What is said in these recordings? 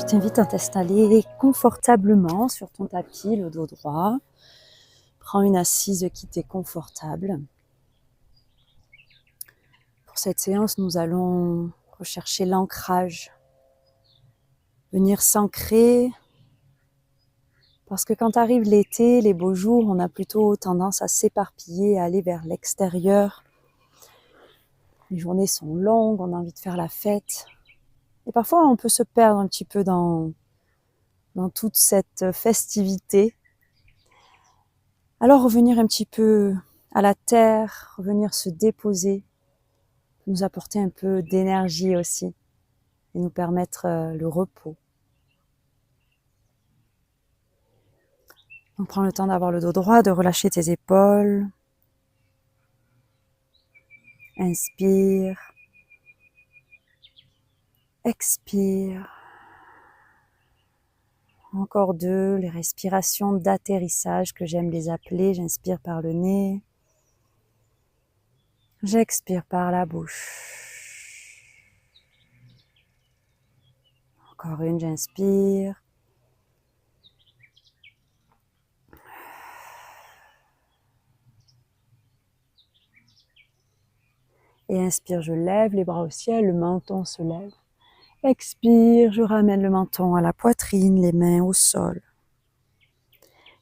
Je t'invite à t'installer confortablement sur ton tapis, le dos droit. Prends une assise qui t'est confortable. Pour cette séance, nous allons rechercher l'ancrage. Venir s'ancrer. Parce que quand arrive l'été, les beaux jours, on a plutôt tendance à s'éparpiller, à aller vers l'extérieur. Les journées sont longues, on a envie de faire la fête. Et parfois, on peut se perdre un petit peu dans toute cette festivité. Alors revenir un petit peu à la terre, revenir se déposer, nous apporter un peu d'énergie aussi et nous permettre le repos. Donc prends le temps d'avoir le dos droit, de relâcher tes épaules. Inspire. Expire. Encore deux, les respirations d'atterrissage que j'aime les appeler. J'inspire par le nez. J'expire par la bouche. Encore une, j'inspire. Et inspire, je lève les bras au ciel, le menton se lève. Expire, je ramène le menton à la poitrine, les mains au sol.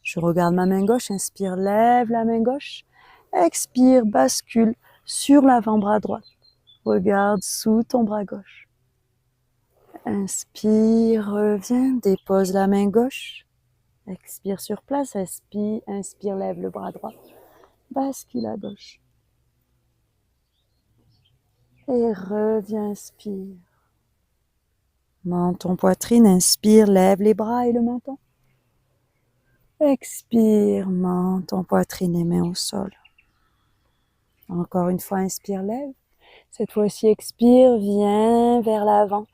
Je regarde ma main gauche, inspire, lève la main gauche. Expire, bascule sur l'avant-bras droit. Regarde sous ton bras gauche. Inspire, reviens, dépose la main gauche. Expire sur place, inspire, lève le bras droit. Bascule à gauche. Et reviens, inspire. Menton, poitrine, inspire, lève les bras et le menton. Expire, menton, poitrine et mains au sol. Encore une fois, inspire, lève. Cette fois-ci, expire, viens vers l'avant.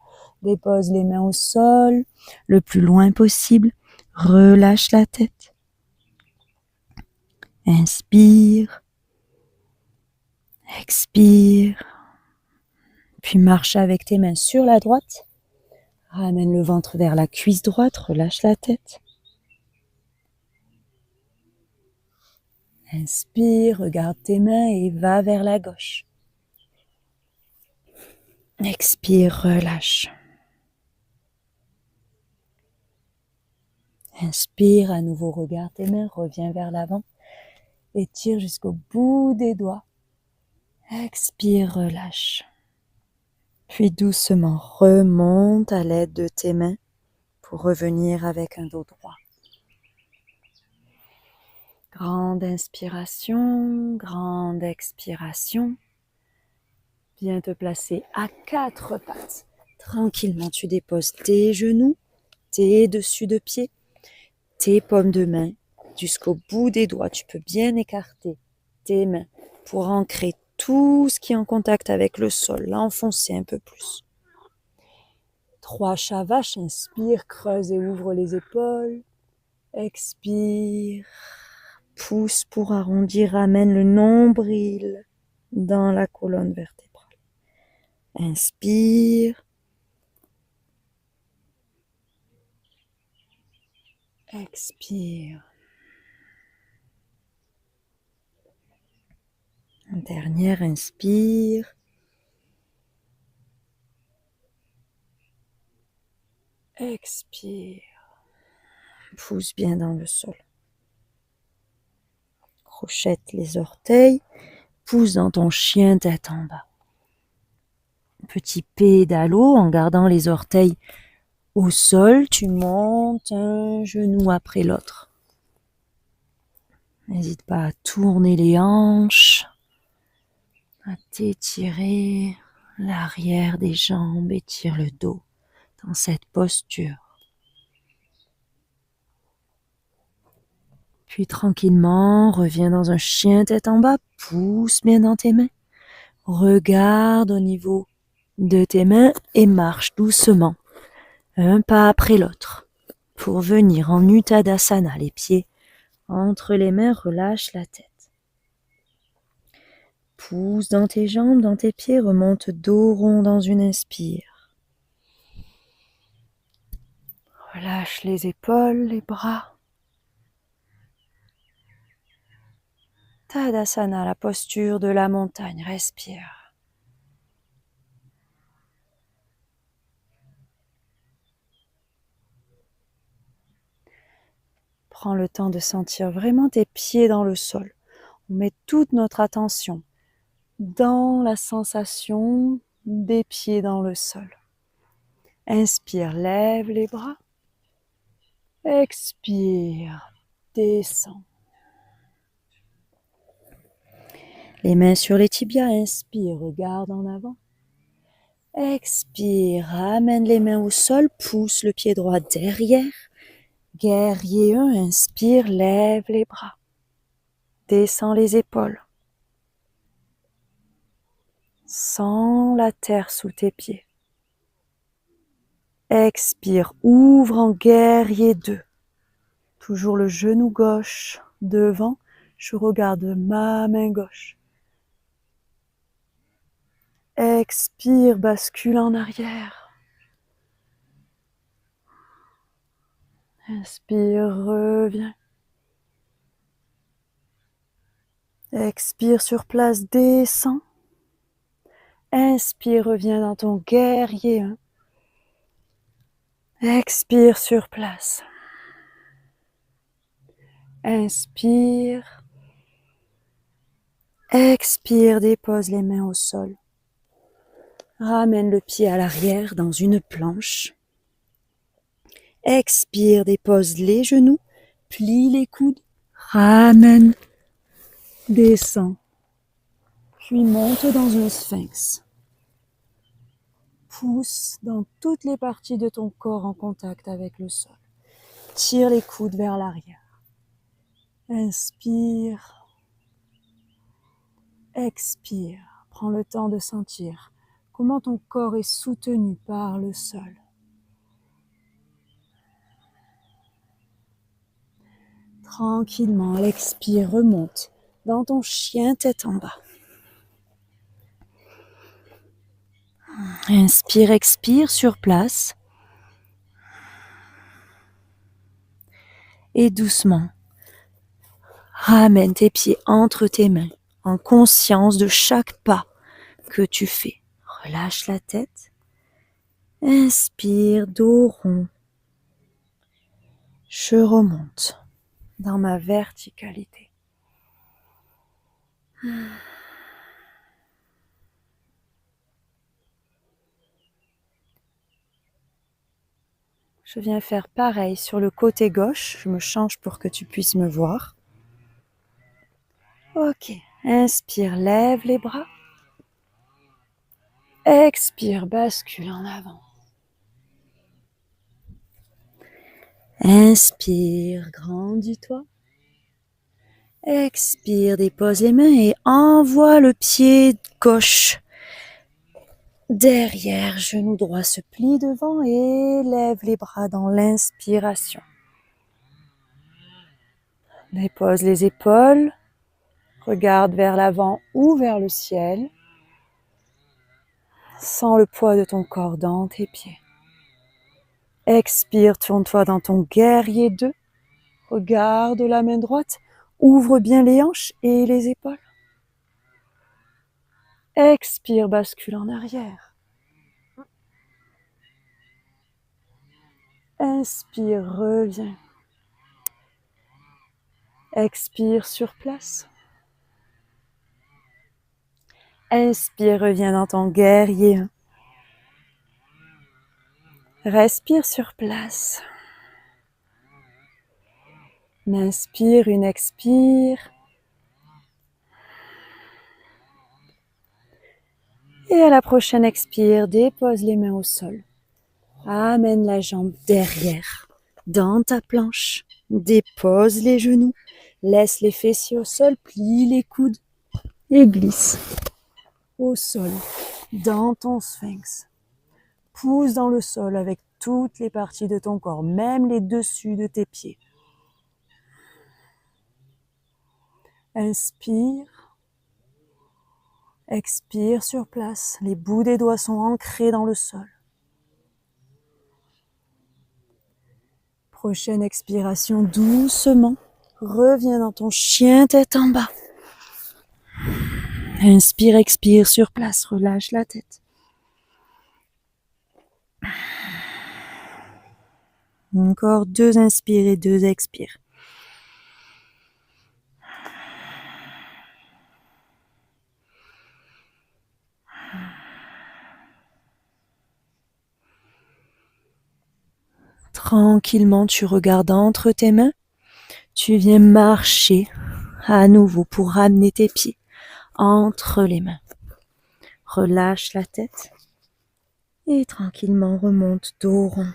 Dépose les mains au sol, le plus loin possible. Relâche la tête. Inspire. Expire. Puis marche avec tes mains sur la droite. Ramène le ventre vers la cuisse droite, relâche la tête. Inspire, regarde tes mains et va vers la gauche. Expire, relâche. Inspire, à nouveau regarde tes mains, reviens vers l'avant. Étire jusqu'au bout des doigts. Expire, relâche. Puis doucement remonte à l'aide de tes mains pour revenir avec un dos droit. Grande inspiration, grande expiration. Viens te placer à 4 pattes. Tranquillement, tu déposes tes genoux, tes dessus de pied, tes paumes de main jusqu'au bout des doigts. Tu peux bien écarter tes mains pour ancrer tout ce qui est en contact avec le sol, l'enfoncer un peu plus. 3 chats vaches, inspire, creuse et ouvre les épaules. Expire, pousse pour arrondir, ramène le nombril dans la colonne vertébrale. Inspire. Expire. Dernière, inspire. Expire. Pousse bien dans le sol. Crochette les orteils. Pousse dans ton chien tête en bas. Petit pédalo en gardant les orteils au sol. Tu montes un genou après l'autre. N'hésite pas à tourner les hanches, à t'étirer l'arrière des jambes, étire le dos dans cette posture. Puis tranquillement, reviens dans un chien tête en bas, pousse bien dans tes mains. Regarde au niveau de tes mains et marche doucement, un pas après l'autre, pour venir en Uttanasana, les pieds entre les mains, relâche la tête. Pousse dans tes jambes, dans tes pieds, remonte dos rond dans une inspire. Relâche les épaules, les bras. Tadasana, la posture de la montagne. Respire. Prends le temps de sentir vraiment tes pieds dans le sol. On met toute notre attention dans la sensation des pieds dans le sol. Inspire, lève les bras. Expire, descends. Les mains sur les tibias, inspire, regarde en avant. Expire, ramène les mains au sol, pousse le pied droit derrière. Guerrier 1, inspire, lève les bras. Descends les épaules. Sens la terre sous tes pieds. Expire, ouvre en guerrier 2. Toujours le genou gauche devant, je regarde ma main gauche. Expire, bascule en arrière. Inspire, reviens. Expire sur place, descends. Inspire, reviens dans ton guerrier 1. Expire sur place. Inspire. Expire, dépose les mains au sol. Ramène le pied à l'arrière dans une planche. Expire, dépose les genoux. Plie les coudes. Ramène. Descends. Puis monte dans un sphinx. Pousse dans toutes les parties de ton corps en contact avec le sol. Tire les coudes vers l'arrière. Inspire. Expire. Prends le temps de sentir comment ton corps est soutenu par le sol. Tranquillement, l'expire, remonte dans ton chien tête en bas. Inspire, expire sur place. Et doucement, ramène tes pieds entre tes mains en conscience de chaque pas que tu fais. Relâche la tête. Inspire, dos rond. Je remonte dans ma verticalité. Je viens faire pareil sur le côté gauche. Je me change pour que tu puisses me voir. Ok. Inspire, lève les bras. Expire, bascule en avant. Inspire, grandis-toi. Expire, dépose les mains et envoie le pied gauche derrière, genou droit se plie devant et lève les bras dans l'inspiration. Dépose les épaules, regarde vers l'avant ou vers le ciel. Sens le poids de ton corps dans tes pieds. Expire, tourne-toi dans ton guerrier 2. Regarde la main droite, ouvre bien les hanches et les épaules. Expire, bascule en arrière. Inspire, reviens. Expire sur place. Inspire, reviens dans ton guerrier 1. Respire sur place. Inspire, une expire. Et à la prochaine expire, dépose les mains au sol. Amène la jambe derrière, dans ta planche. Dépose les genoux. Laisse les fessiers au sol, plie les coudes et glisse au sol, dans ton sphinx. Pousse dans le sol avec toutes les parties de ton corps, même les dessus de tes pieds. Inspire. Expire sur place. Les bouts des doigts sont ancrés dans le sol. Prochaine expiration, doucement. Reviens dans ton chien tête en bas. Inspire, expire sur place, relâche la tête. Encore 2 inspires et 2 expires. Tranquillement, tu regardes entre tes mains. Tu viens marcher à nouveau pour ramener tes pieds entre les mains. Relâche la tête et tranquillement remonte dos rond.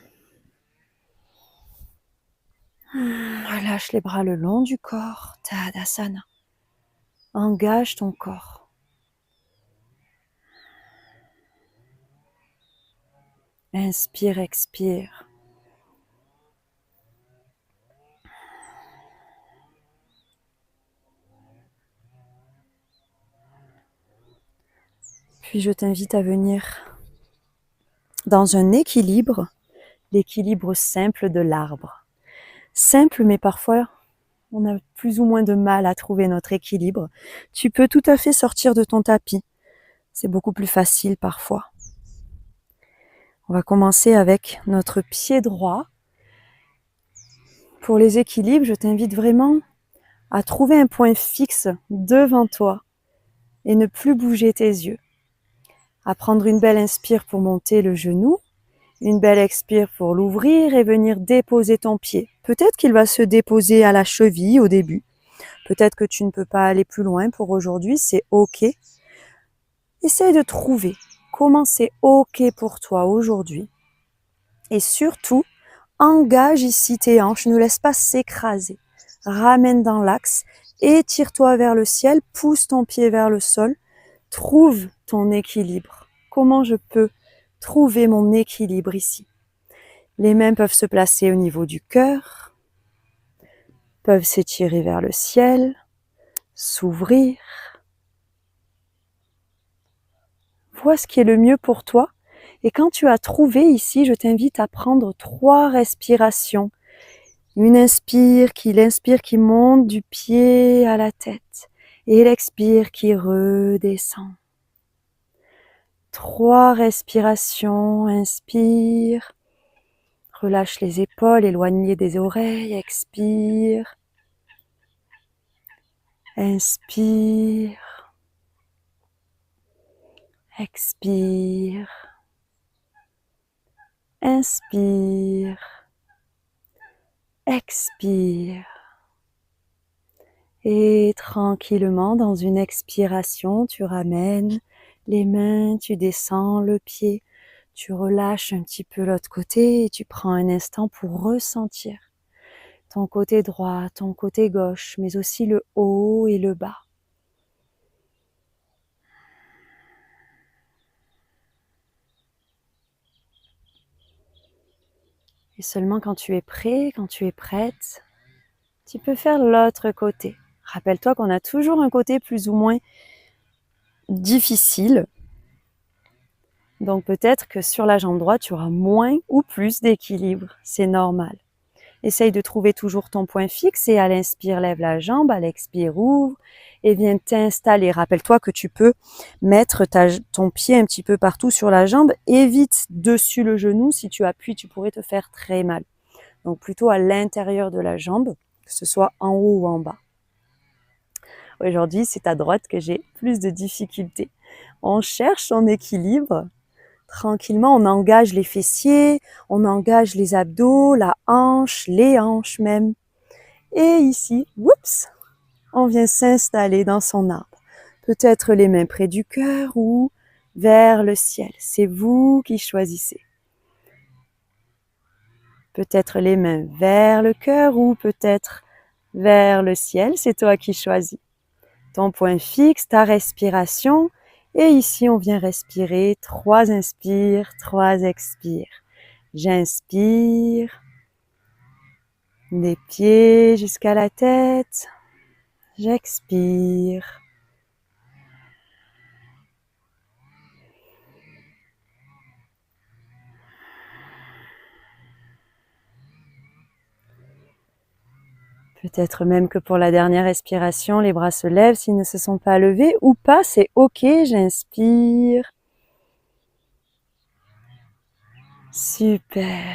Relâche les bras le long du corps, Tadasana. Engage ton corps. Inspire, expire. Puis je t'invite à venir dans un équilibre, l'équilibre simple de l'arbre. Simple, mais parfois on a plus ou moins de mal à trouver notre équilibre. Tu peux tout à fait sortir de ton tapis. C'est beaucoup plus facile parfois. On va commencer avec notre pied droit. Pour les équilibres, je t'invite vraiment à trouver un point fixe devant toi et ne plus bouger tes yeux. À prendre une belle inspire pour monter le genou, une belle expire pour l'ouvrir et venir déposer ton pied. Peut-être qu'il va se déposer à la cheville au début. Peut-être que tu ne peux pas aller plus loin pour aujourd'hui, c'est OK. Essaye de trouver comment c'est OK pour toi aujourd'hui. Et surtout, engage ici tes hanches, ne laisse pas s'écraser. Ramène dans l'axe, étire-toi vers le ciel, pousse ton pied vers le sol. Trouve ton équilibre. Comment je peux trouver mon équilibre ici? Les mains peuvent se placer au niveau du cœur, peuvent s'étirer vers le ciel, s'ouvrir. Vois ce qui est le mieux pour toi. Et quand tu as trouvé ici, je t'invite à prendre 3 respirations. Une l'inspire qui monte du pied à la tête. Et l'expire qui redescend. 3 respirations. Inspire. Relâche les épaules, éloigne-les des oreilles. Expire. Inspire. Expire. Inspire. Expire. Et tranquillement, dans une expiration, tu ramènes les mains, tu descends le pied, tu relâches un petit peu l'autre côté et tu prends un instant pour ressentir ton côté droit, ton côté gauche, mais aussi le haut et le bas. Et seulement quand tu es prêt, quand tu es prête, tu peux faire l'autre côté. Rappelle-toi qu'on a toujours un côté plus ou moins difficile. Donc peut-être que sur la jambe droite, tu auras moins ou plus d'équilibre. C'est normal. Essaye de trouver toujours ton point fixe et à l'inspire, lève la jambe, à l'expire, ouvre et viens t'installer. Rappelle-toi que tu peux mettre ton pied un petit peu partout sur la jambe. Évite dessus le genou. Si tu appuies, tu pourrais te faire très mal. Donc plutôt à l'intérieur de la jambe, que ce soit en haut ou en bas. Aujourd'hui, c'est à droite que j'ai plus de difficultés. On cherche son équilibre. Tranquillement, on engage les fessiers, on engage les abdos, la hanche, les hanches même. Et ici, oups, on vient s'installer dans son arbre. Peut-être les mains près du cœur ou vers le ciel. C'est vous qui choisissez. Peut-être les mains vers le cœur ou peut-être vers le ciel. C'est toi qui choisis. Ton point fixe, ta respiration. Et ici, on vient respirer 3 inspires, 3 expires. J'inspire, des pieds jusqu'à la tête. J'expire. Peut-être même que pour la dernière expiration, les bras se lèvent s'ils ne se sont pas levés ou pas, c'est ok, j'inspire. Super.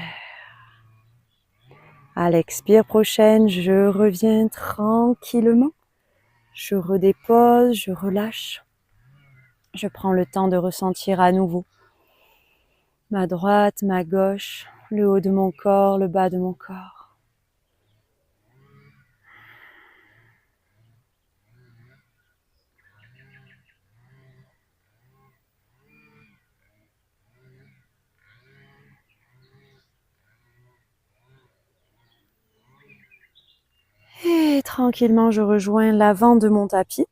À l'expire prochaine, je reviens tranquillement. Je redépose, je relâche. Je prends le temps de ressentir à nouveau ma droite, ma gauche, le haut de mon corps, le bas de mon corps. Et tranquillement, je rejoins l'avant de mon tapis.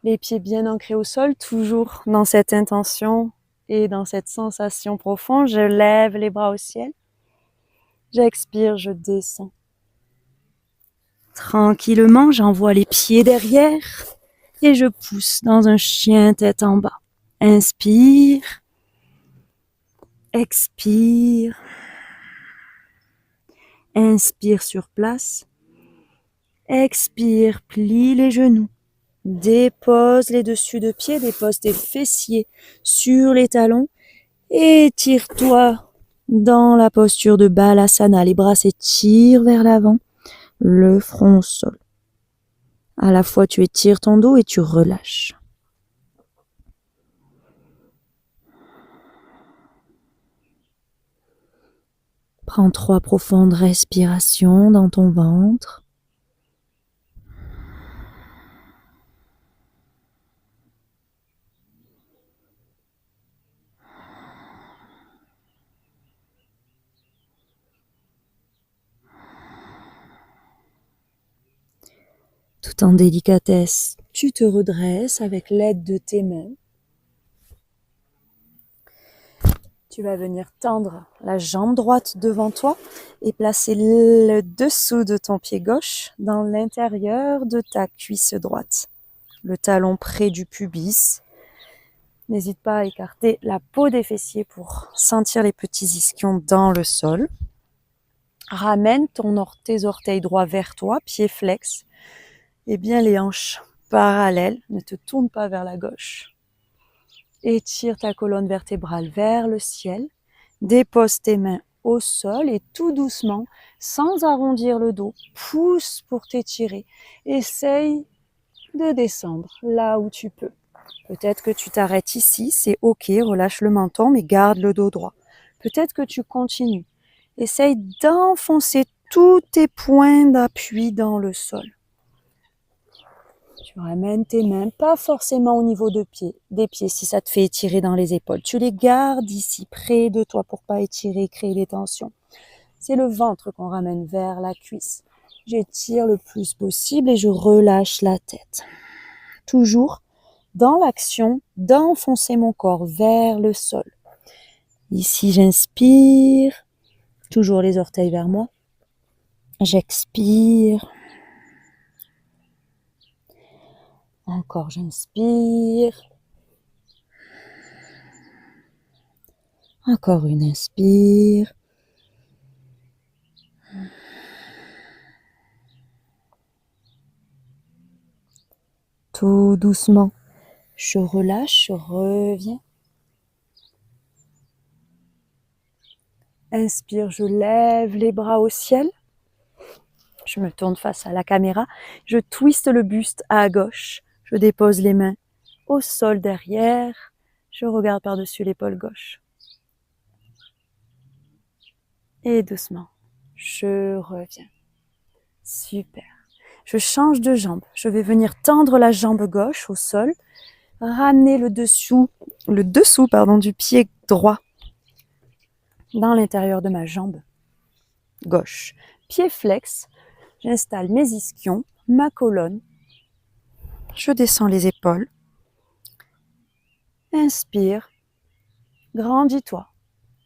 Les pieds bien ancrés au sol, toujours dans cette intention et dans cette sensation profonde. Je lève les bras au ciel. J'expire, je descends. Tranquillement, j'envoie les pieds derrière et je pousse dans un chien tête en bas. Inspire. Expire. Inspire sur place. Expire, plie les genoux. Dépose les dessus de pieds, dépose tes fessiers sur les talons. Étire-toi dans la posture de Balasana. Les bras s'étirent vers l'avant, le front au sol. À la fois, tu étires ton dos et tu relâches. Prends 3 profondes respirations dans ton ventre. Tout en délicatesse, tu te redresses avec l'aide de tes mains. Tu vas venir tendre la jambe droite devant toi et placer le dessous de ton pied gauche dans l'intérieur de ta cuisse droite. Le talon près du pubis. N'hésite pas à écarter la peau des fessiers pour sentir les petits ischions dans le sol. Ramène tes orteils droits vers toi, pieds flex. Et bien les hanches parallèles, ne te tourne pas vers la gauche. Étire ta colonne vertébrale vers le ciel. Dépose tes mains au sol et tout doucement, sans arrondir le dos, pousse pour t'étirer. Essaye de descendre là où tu peux. Peut-être que tu t'arrêtes ici, c'est ok, relâche le menton, mais garde le dos droit. Peut-être que tu continues. Essaye d'enfoncer tous tes points d'appui dans le sol. Tu ramènes tes mains, pas forcément au niveau des pieds si ça te fait étirer dans les épaules. Tu les gardes ici, près de toi pour pas étirer, créer des tensions. C'est le ventre qu'on ramène vers la cuisse. J'étire le plus possible et je relâche la tête. Toujours dans l'action d'enfoncer mon corps vers le sol. Ici, j'inspire, toujours les orteils vers moi. J'expire. Encore, j'inspire. Encore une inspire. Tout doucement, je relâche, je reviens. Inspire, je lève les bras au ciel. Je me tourne face à la caméra. Je twiste le buste à gauche. Je dépose les mains au sol derrière. Je regarde par-dessus l'épaule gauche. Et doucement, je reviens. Super. Je change de jambe. Je vais venir tendre la jambe gauche au sol. Ramener le dessous du pied droit dans l'intérieur de ma jambe gauche. Pied flex. J'installe mes ischions, ma colonne. Je descends les épaules. Inspire. Grandis-toi.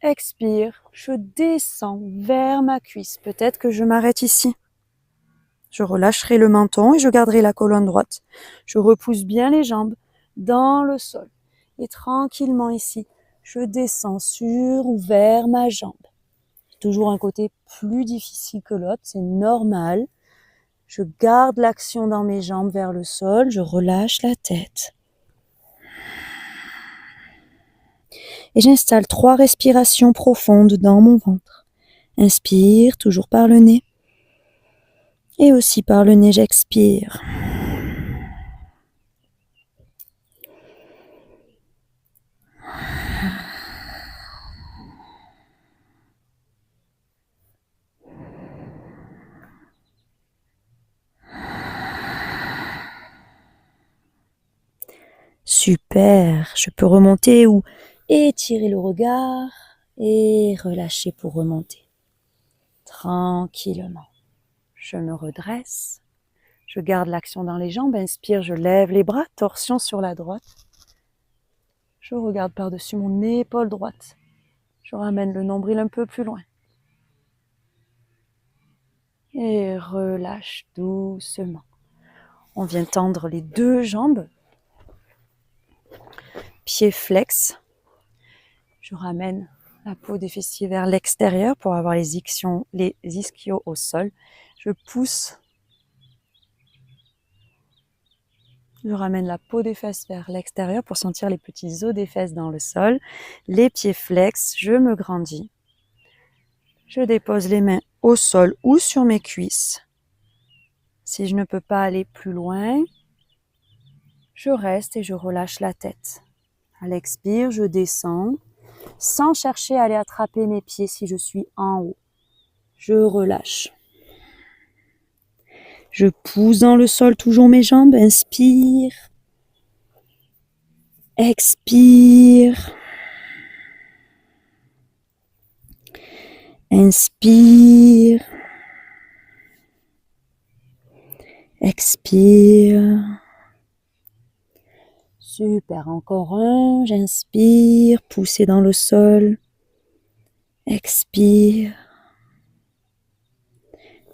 Expire. Je descends vers ma cuisse. Peut-être que je m'arrête ici. Je relâcherai le menton et je garderai la colonne droite. Je repousse bien les jambes dans le sol. Et tranquillement ici, je descends sur ou vers ma jambe. toujours un côté plus difficile que l'autre, c'est normal. Je garde l'action dans mes jambes vers le sol, je relâche la tête. Et j'installe 3 respirations profondes dans mon ventre. Inspire, toujours par le nez. Et aussi par le nez, j'expire. Super, je peux remonter ou étirer le regard et relâcher pour remonter. Tranquillement. Je me redresse. Je garde l'action dans les jambes. Inspire, je lève les bras, torsion sur la droite. Je regarde par-dessus mon épaule droite. Je ramène le nombril un peu plus loin. Et relâche doucement. On vient tendre les 2 jambes. Pieds flex. Je ramène la peau des fessiers vers l'extérieur pour avoir les ischios au sol. Je pousse. Je ramène la peau des fesses vers l'extérieur pour sentir les petits os des fesses dans le sol. Les pieds flex, je me grandis. Je dépose les mains au sol ou sur mes cuisses. Si je ne peux pas aller plus loin, je reste et je relâche la tête. À l'expire, je descends sans chercher à aller attraper mes pieds si je suis en haut. Je relâche. Je pousse dans le sol toujours mes jambes. Inspire. Expire. Inspire. Expire. Super, encore un. J'inspire, pousser dans le sol. Expire.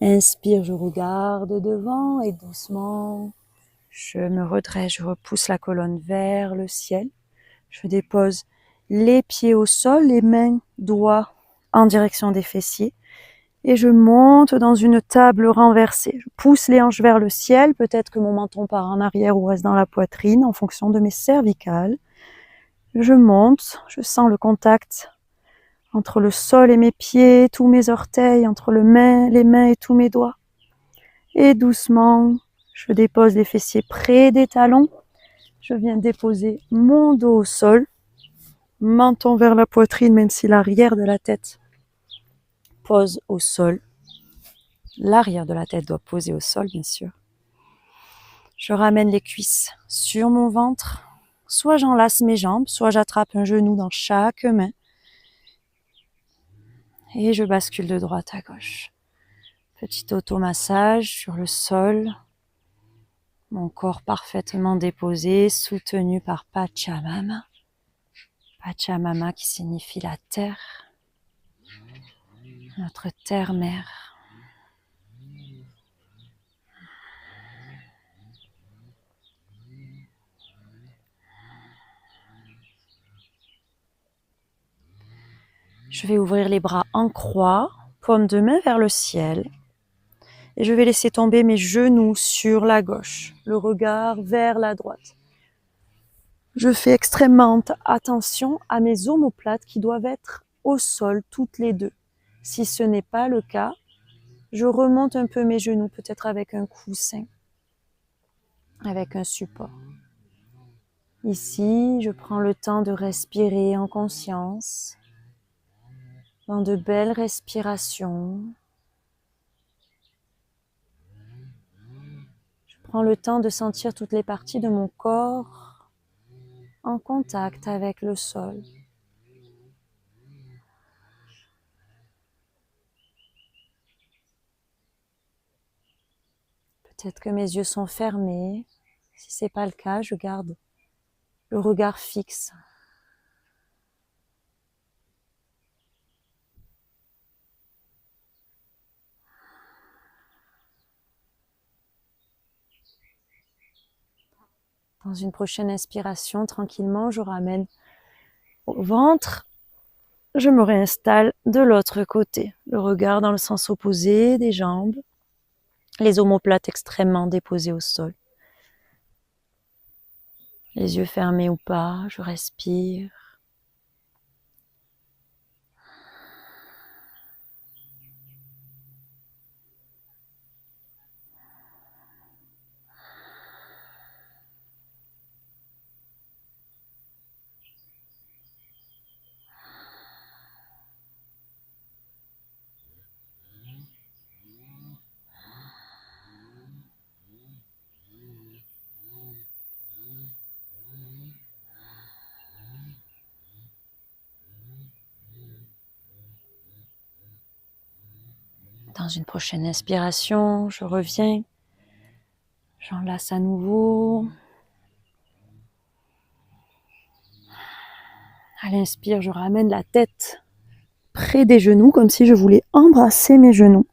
Inspire, je regarde devant et doucement, je me redresse, je repousse la colonne vers le ciel. Je dépose les pieds au sol, les mains, doigts en direction des fessiers. Et je monte dans une table renversée. Je pousse les hanches vers le ciel. Peut-être que mon menton part en arrière ou reste dans la poitrine en fonction de mes cervicales. Je monte, je sens le contact entre le sol et mes pieds, tous mes orteils, entre les mains et tous mes doigts. Et doucement, je dépose les fessiers près des talons. Je viens déposer mon dos au sol, menton vers la poitrine, même si l'arrière de la tête pose au sol. L'arrière de la tête doit poser au sol, bien sûr. Je ramène les cuisses sur mon ventre. Soit j'enlace mes jambes, soit j'attrape un genou dans chaque main. Et je bascule de droite à gauche. Petit automassage sur le sol. Mon corps parfaitement déposé, soutenu par Pachamama. Pachamama qui signifie la terre. Notre terre-mère. Je vais ouvrir les bras en croix, paume de main vers le ciel. Et je vais laisser tomber mes genoux sur la gauche, le regard vers la droite. Je fais extrêmement attention à mes omoplates qui doivent être au sol toutes les 2. Si ce n'est pas le cas, je remonte un peu mes genoux, peut-être avec un coussin, avec un support. Ici, je prends le temps de respirer en conscience, dans de belles respirations. Je prends le temps de sentir toutes les parties de mon corps en contact avec le sol. Peut-être que mes yeux sont fermés. Si ce n'est pas le cas, je garde le regard fixe. Dans une prochaine inspiration, tranquillement, je ramène au ventre je me réinstalle de l'autre côté. Le regard dans le sens opposé des jambes. Les omoplates extrêmement déposées au sol. Les yeux fermés ou pas, je respire. Dans une prochaine inspiration, je reviens. J'enlace à nouveau. À l'inspire, je ramène la tête près des genoux, comme si je voulais embrasser mes genoux.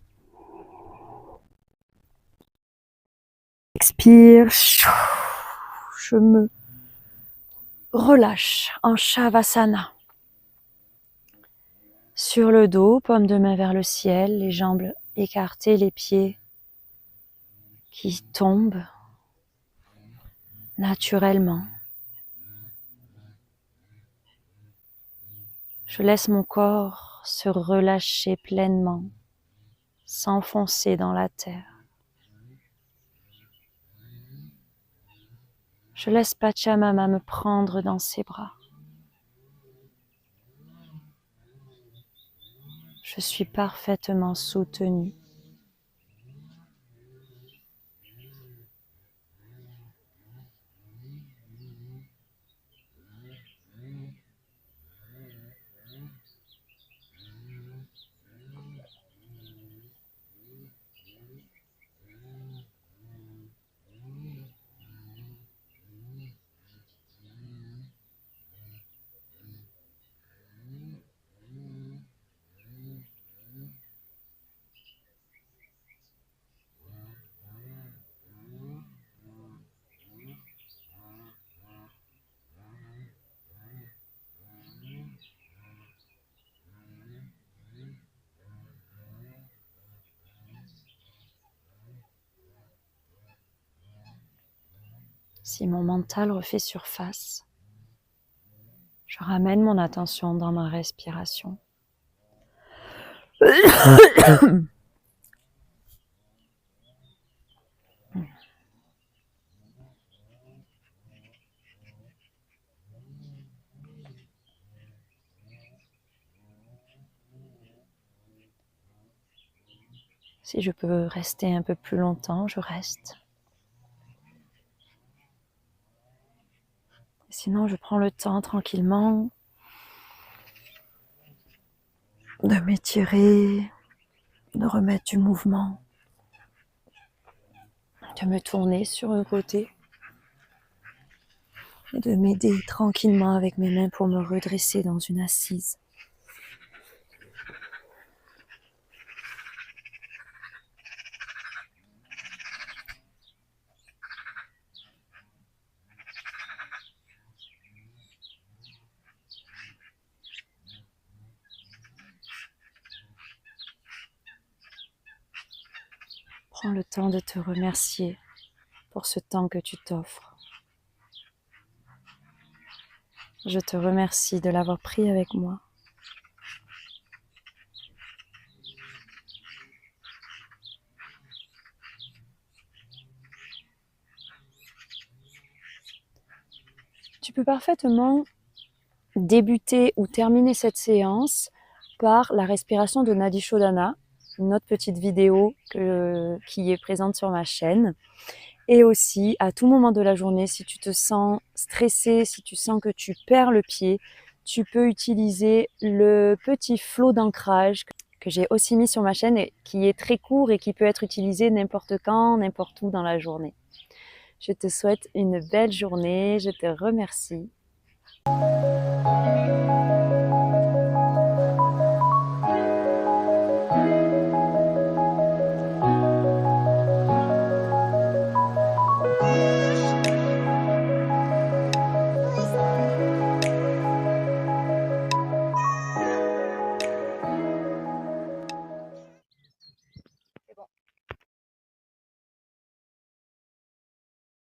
Expire, je me relâche en Shavasana. Sur le dos, paume de main vers le ciel, les jambes écartées, les pieds qui tombent naturellement. Je laisse mon corps se relâcher pleinement, s'enfoncer dans la terre. Je laisse Pachamama me prendre dans ses bras. Je suis parfaitement soutenue. Si mon mental refait surface, je ramène mon attention dans ma respiration. Si je peux rester un peu plus longtemps, je reste. Sinon, je prends le temps tranquillement de m'étirer, de remettre du mouvement, de me tourner sur un côté et de m'aider tranquillement avec mes mains pour me redresser dans une assise. Prends le temps de te remercier pour ce temps que tu t'offres. Je te remercie de l'avoir pris avec moi. Tu peux parfaitement débuter ou terminer cette séance par la respiration de Nadi Shodhana, une autre petite vidéo qui est présente sur ma chaîne. Et aussi, à tout moment de la journée, si tu te sens stressé, si tu sens que tu perds le pied, tu peux utiliser le petit flot d'ancrage que j'ai aussi mis sur ma chaîne et qui est très court et qui peut être utilisé n'importe quand, n'importe où dans la journée. Je te souhaite une belle journée, je te remercie.